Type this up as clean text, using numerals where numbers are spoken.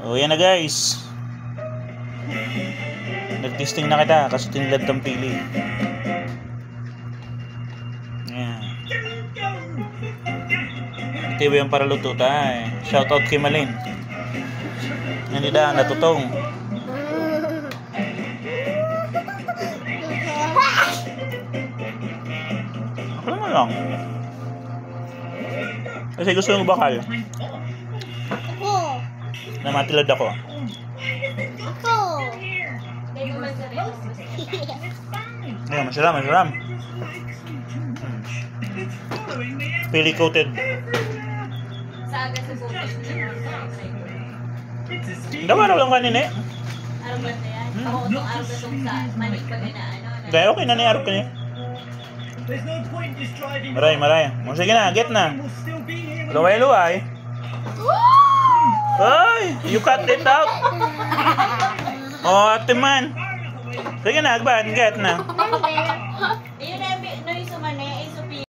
O yan na guys. Nag-testing na kita kasi tinilad ng pili. Ayan. Ito yung para luto tayo. Shoutout kay Malin. Hindi na natutong. Ako naman lang. Kasi gusto yung bakal. Ako. Na matilad ako. Ako. Ayan, masalam. Pili coated. Saga sa bukas niya. Dawa lang kanina eh. Araw ba na yan? Ako itong araw ba itong sa manik pa na ano. Dahil okay na niya, kanya. Maray. O sige na, get na. Luway. Ay, you cut it out. Oh, ate man. Sige na, agban, get na.